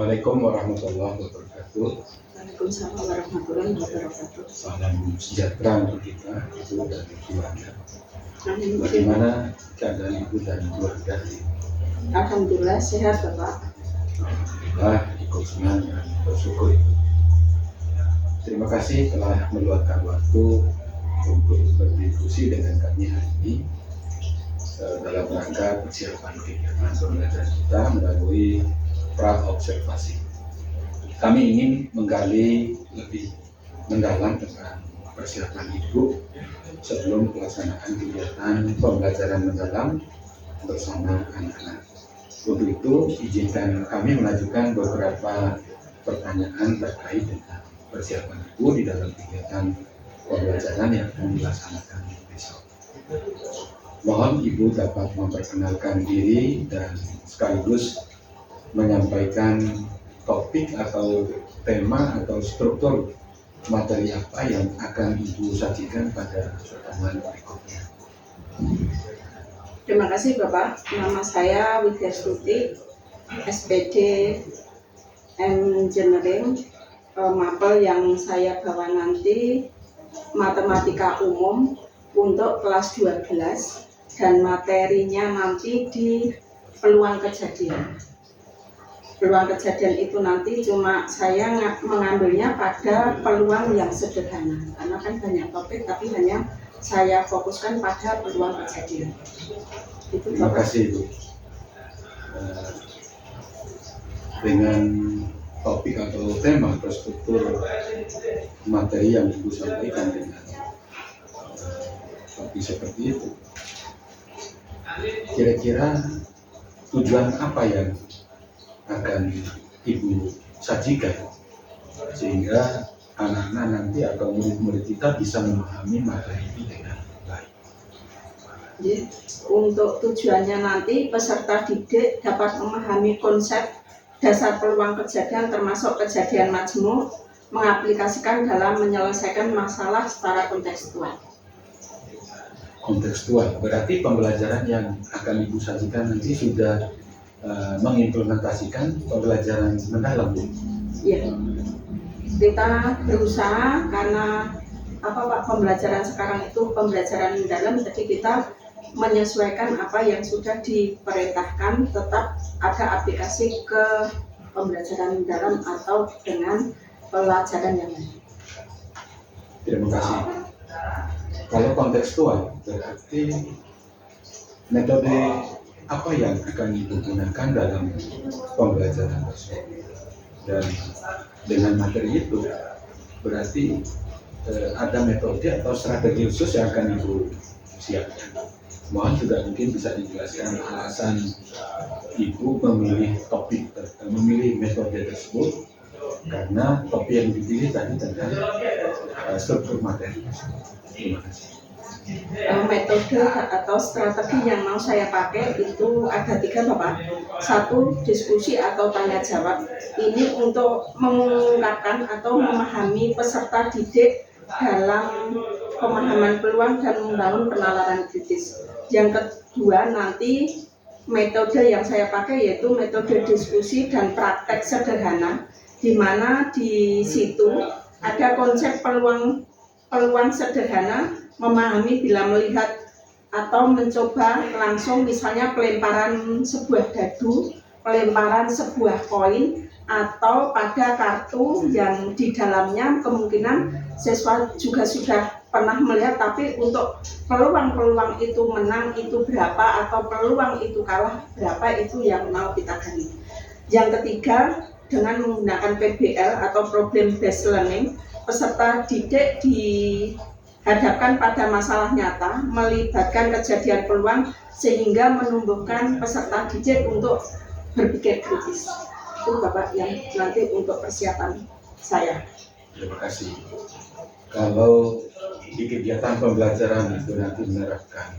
Assalamualaikum warahmatullahi wabarakatuh. Waalaikumsalam warahmatullahi wabarakatuh. Salam sejahtera untuk kita, ibu dan keluarga. Amin. Bagaimana keadaan ibu dan keluarga? Alhamdulillah sehat Bapak. Alhamdulillah, ikut senang dan bersyukur. Terima kasih telah meluangkan waktu untuk berdiskusi dengan kami hari ini dalam rangka persiapan kegiatan pembelajaran kita melalui pra-observasi. Kami ingin menggali lebih mendalam tentang persiapan ibu sebelum pelaksanaan kegiatan pembelajaran mendalam bersama anak-anak. Untuk itu, izinkan kami mengajukan beberapa pertanyaan terkait dengan persiapan ibu di dalam kegiatan pembelajaran yang akan dilaksanakan besok. Mohon ibu dapat memperkenalkan diri dan sekaligus menyampaikan topik atau tema atau struktur materi apa yang akan ibu sajikan pada pertemuan berikutnya. Terima kasih Bapak. Nama saya Widya Stuti, SPD Engineering. Mapel yang saya bawa nanti matematika umum untuk kelas 12 dan materinya nanti di peluang kejadian. Peluang kejadian itu nanti cuma saya mengambilnya pada peluang yang sederhana, karena kan banyak topik tapi hanya saya fokuskan pada peluang kejadian. Itu Terima kasih ibu. Dengan topik atau tema atau struktur materi yang ibu sampaikan dengan topik seperti itu, kira-kira tujuan apa yang akan ibu sajikan sehingga anak-anak nanti atau murid-murid kita bisa memahami materi ini dengan baik. Jadi, untuk tujuannya nanti peserta didik dapat memahami konsep dasar peluang kejadian termasuk kejadian majmuk, mengaplikasikan dalam menyelesaikan masalah secara kontekstual. Kontekstual, berarti pembelajaran yang akan ibu sajikan nanti sudah mengimplementasikan pembelajaran mendalam. Iya, kita berusaha karena Pak, pembelajaran sekarang itu pembelajaran mendalam, jadi kita menyesuaikan apa yang sudah diperintahkan, tetap ada aplikasi ke pembelajaran mendalam atau dengan pelajaran yang lain. Terima kasih. Kalau kontekstual, berarti metode apa yang akan ibu gunakan dalam pembelajaran tersebut? Dan dengan materi itu, berarti ada metode atau strategi khusus yang akan ibu siapkan. Mohon juga mungkin bisa dijelaskan alasan ibu memilih topik, memilih metode tersebut, karena topik yang dipilih tadi tentang struktur materi. Terima kasih. Metode atau strategi yang mau saya pakai itu ada 3 Bapak. 1, diskusi atau tanya jawab. Ini untuk mengungkapkan atau memahami peserta didik dalam pemahaman peluang dan membangun penalaran kritis. Yang kedua nanti metode yang saya pakai yaitu metode diskusi dan praktek sederhana, di mana di situ ada konsep peluang sederhana, memahami bila melihat atau mencoba langsung, misalnya pelemparan sebuah dadu, pelemparan sebuah koin, atau pada kartu yang di dalamnya kemungkinan siswa juga sudah pernah melihat, tapi untuk peluang itu menang itu berapa atau peluang itu kalah berapa, itu yang mau kita gali. Yang ketiga, dengan menggunakan PBL atau Problem Based Learning, peserta didik dihadapkan pada masalah nyata, melibatkan kejadian peluang sehingga menumbuhkan peserta didik untuk berpikir kritis. Itu Bapak yang nanti untuk persiapan saya. Terima kasih. Kalau di kegiatan pembelajaran itu nanti menerapkan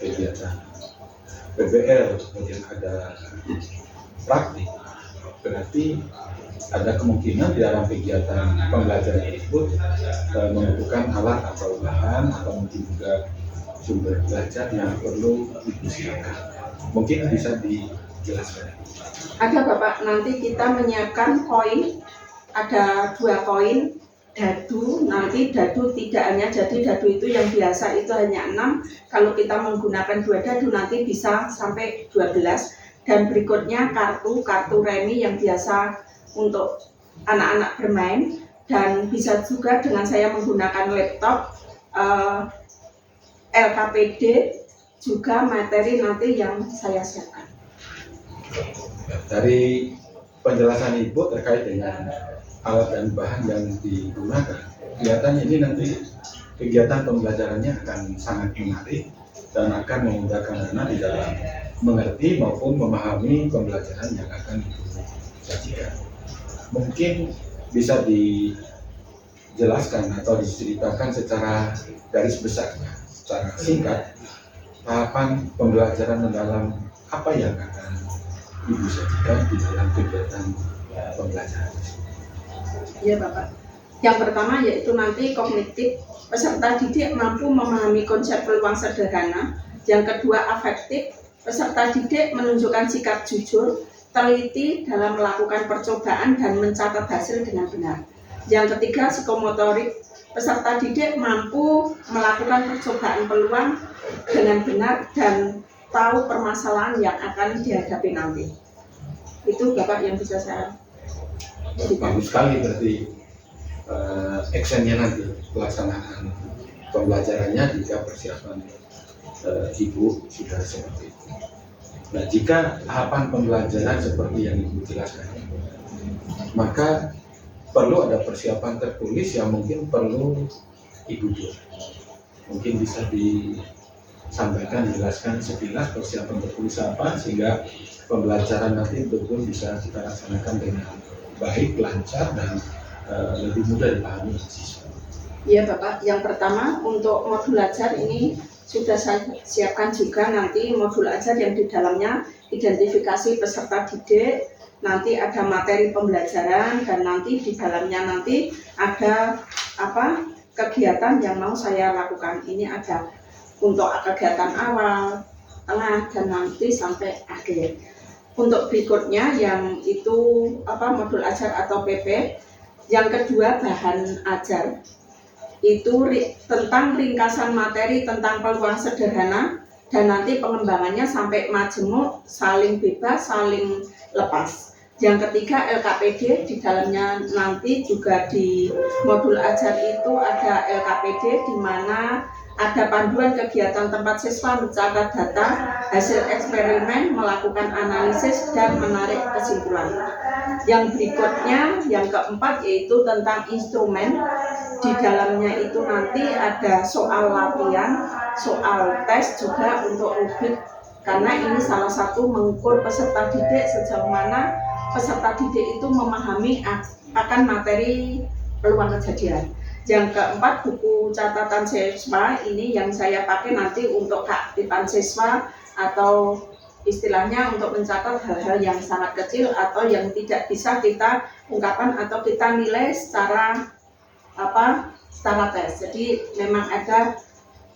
kegiatan PBL, kemudian ada praktik, berarti ada kemungkinan di dalam kegiatan pembelajaran tersebut membutuhkan alat atau bahan atau mungkin juga sumber belajar yang perlu disiapkan. Mungkin bisa jelaskan. Ada Bapak, nanti kita menyiapkan koin, ada 2 koin, dadu, nanti dadu tidak hanya jadi dadu itu yang biasa itu hanya 6, kalau kita menggunakan 2 dadu nanti bisa sampai 12, dan berikutnya kartu remi yang biasa untuk anak-anak bermain, dan bisa juga dengan saya menggunakan laptop, LKPD, juga materi nanti yang saya siapkan. Dari penjelasan Ibu terkait dengan alat dan bahan yang digunakan, kelihatannya ini nanti kegiatan pembelajarannya akan sangat menarik dan akan memudahkan anak di dalam mengerti maupun memahami pembelajaran yang akan disajikan. Mungkin bisa dijelaskan atau diceritakan secara garis besarnya, secara singkat, tahapan pembelajaran mendalam apa yang akan Ibu sajikan di dalam kegiatan pembelajaran. Iya Bapak. Yang pertama yaitu nanti kognitif, peserta didik mampu memahami konsep peluang sederhana. Yang kedua afektif, peserta didik menunjukkan sikap jujur, teliti dalam melakukan percobaan dan mencatat hasil dengan benar. Yang ketiga psikomotorik, peserta didik mampu melakukan percobaan peluang dengan benar dan tahu permasalahan yang akan dihadapi nanti. Itu Bapak yang bisa saya berikan. Bagus sekali berarti actionnya nanti pelaksanaan pembelajarannya jika persiapan Ibu sudah seperti itu. Nah, jika tahapan pembelajaran seperti yang Ibu jelaskan, maka perlu ada persiapan tertulis yang mungkin perlu Ibu buat. Mungkin bisa disampaikan, jelaskan sekilas persiapan tertulis apa sehingga pembelajaran nanti betul-betul bisa kita laksanakan dengan baik, lancar, dan lebih mudah dipahami oleh siswa. Iya Bapak, yang pertama untuk modul ajar ini sudah saya siapkan juga nanti modul ajar yang di dalamnya identifikasi peserta didik, nanti ada materi pembelajaran, dan nanti di dalamnya nanti ada kegiatan yang mau saya lakukan. Ini ada untuk kegiatan awal, tengah, dan nanti sampai akhir. Untuk berikutnya yang itu modul ajar atau PP. Yang kedua bahan ajar itu tentang ringkasan materi tentang peluang sederhana, dan nanti pengembangannya sampai majemuk, saling bebas, saling lepas. Yang ketiga LKPD, di dalamnya nanti juga di modul ajar itu ada LKPD di mana ada panduan kegiatan tempat siswa mencatat data, hasil eksperimen, melakukan analisis, dan menarik kesimpulan. Yang berikutnya, yang keempat yaitu tentang instrumen. Di dalamnya itu nanti ada soal latihan, soal tes juga untuk rubrik, karena ini salah satu mengukur peserta didik sejauh mana peserta didik itu memahami akan materi peluang kejadian. Yang keempat, buku catatan siswa, ini yang saya pakai nanti untuk keaktifan siswa atau istilahnya untuk mencatat hal-hal yang sangat kecil atau yang tidak bisa kita ungkapkan atau kita nilai secara tes. Jadi memang ada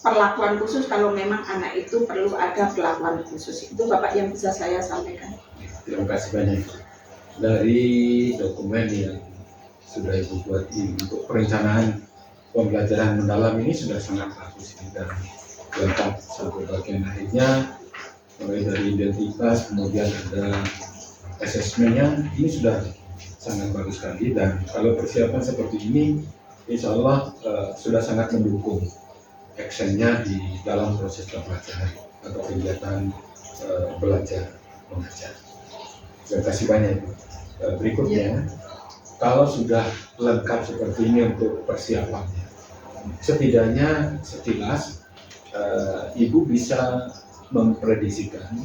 perlakuan khusus kalau memang anak itu perlu ada perlakuan khusus. Itu Bapak yang bisa saya sampaikan. Terima kasih banyak. Dari dokumen yang sudah Ibu buat untuk perencanaan pembelajaran mendalam ini sudah sangat bagus dan lengkap satu bagian akhirnya, mulai dari identitas kemudian ada asesmennya, ini sudah sangat bagus sekali. Dan kalau persiapan seperti ini insya Allah sudah sangat mendukung actionnya di dalam proses pembelajaran atau kegiatan belajar mengajar. Terima kasih banyak Ibu. Berikutnya, kalau sudah lengkap seperti ini untuk persiapannya, setidaknya sekilas Ibu bisa memprediksikan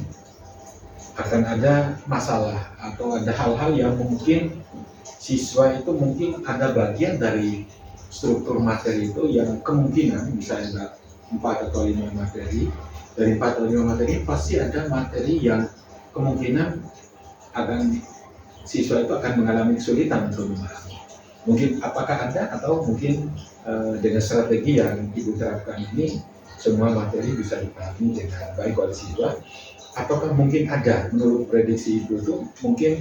akan ada masalah atau ada hal-hal yang mungkin siswa itu mungkin ada bagian dari struktur materi itu yang kemungkinan misalnya 4 atau 5 materi, dari 4 atau 5 materi pasti ada materi yang kemungkinan akan siswa itu akan mengalami kesulitan untuk memahami. Mungkin apakah ada atau mungkin dengan strategi yang Ibu terapkan ini semua materi bisa dipahami dengan baik oleh siswa apakah mungkin ada menurut prediksi Ibu itu mungkin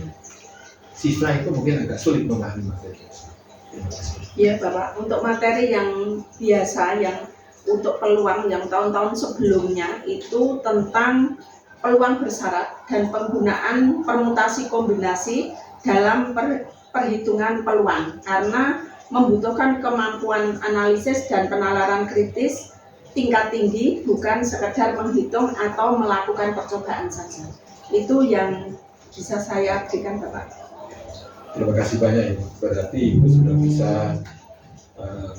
siswa itu mungkin agak sulit memahami materi tersebut? Terima kasih. Ya Bapak, untuk materi yang biasa, yang untuk peluang yang tahun-tahun sebelumnya itu tentang peluang bersyarat dan penggunaan permutasi kombinasi dalam perhitungan peluang, karena membutuhkan kemampuan analisis dan penalaran kritis tingkat tinggi, bukan sekedar menghitung atau melakukan percobaan saja. Itu yang bisa saya berikan Bapak. Terima kasih banyak Ibu. Berarti Ibu sudah bisa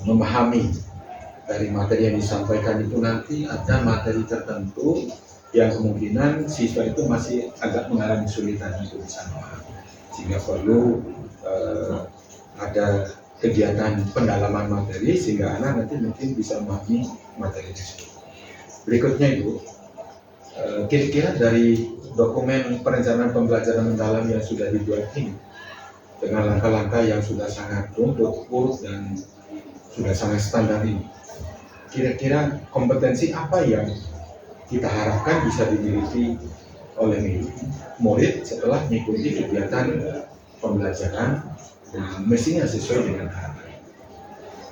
memahami dari materi yang disampaikan itu. Nanti ada materi tertentu yang kemungkinan siswa itu masih agak mengalami kesulitan untuk bisa memahami, sehingga perlu ada kegiatan pendalaman materi sehingga anak nanti mungkin bisa memahami materi tersebut. Berikutnya Ibu, kira-kira dari dokumen perencanaan pembelajaran mendalam yang sudah dibuat ini dengan langkah-langkah yang sudah sangat runtut, urut dan sudah sangat standar ini, kira-kira kompetensi apa yang kita harapkan bisa dimiliki oleh murid setelah mengikuti kegiatan pembelajaran dan mestinya sesuai dengan harapan?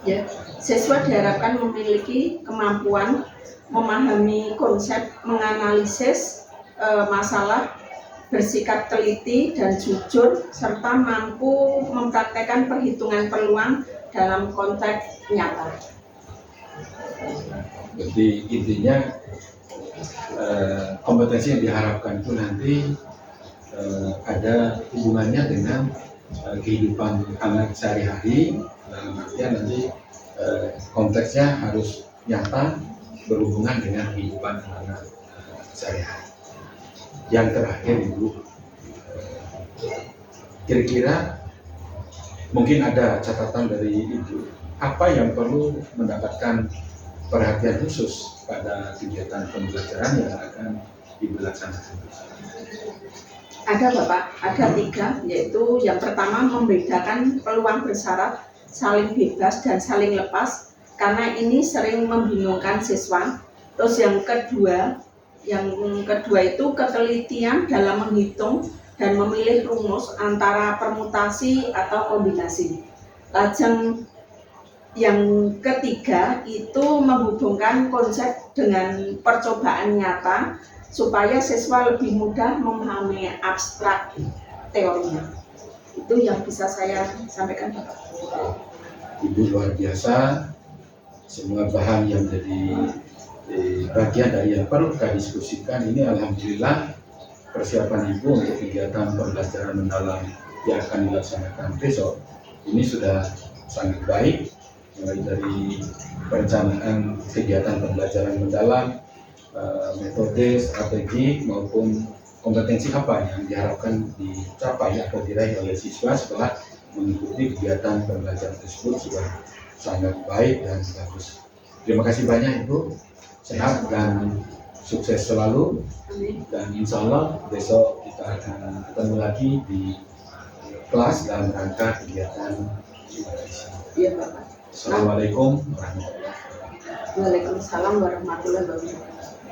Ya, siswa diharapkan memiliki kemampuan memahami konsep, menganalisis masalah, bersikap teliti dan jujur, serta mampu mempraktekkan perhitungan peluang dalam konteks nyata. Jadi intinya kompetensi yang diharapkan itu nanti ada hubungannya dengan kehidupan anak sehari-hari, dalam artian nanti konteksnya harus nyata, berhubungan dengan kehidupan anak sehari-hari. Yang terakhir Ibu, kira-kira mungkin ada catatan dari Ibu, apa yang perlu mendapatkan perhatian khusus pada kegiatan pembelajaran yang akan Ibu laksanakan? Ada Bapak, ada 3, yaitu yang pertama membedakan peluang bersyarat, saling bebas dan saling lepas, karena ini sering membingungkan siswa. Terus yang kedua itu ketelitian dalam menghitung dan memilih rumus antara permutasi atau kombinasi. Lajeng yang ketiga itu menghubungkan konsep dengan percobaan nyata supaya siswa lebih mudah memahami abstrak teorinya. Itu yang bisa saya sampaikan Bapak. Ibu luar biasa, semua bahan yang jadi bagian dari yang perlu kita diskusikan ini, alhamdulillah persiapan Ibu untuk kegiatan pembelajaran mendalam yang akan dilaksanakan besok ini sudah sangat baik, mulai dari perencanaan kegiatan pembelajaran mendalam, metode, strategi maupun kompetensi apa yang diharapkan dicapai atau diraih oleh siswa setelah mengikuti kegiatan pembelajaran tersebut sudah sangat baik dan bagus. Terima kasih banyak Ibu, sehat dan sukses selalu. Dan insya Allah besok kita akan ketemu lagi di kelas dalam rangka kegiatan supervisi. Iya Bapak. Assalamualaikum warahmatullahi wabarakatuh. Waalaikumsalam warahmatullahi wabarakatuh.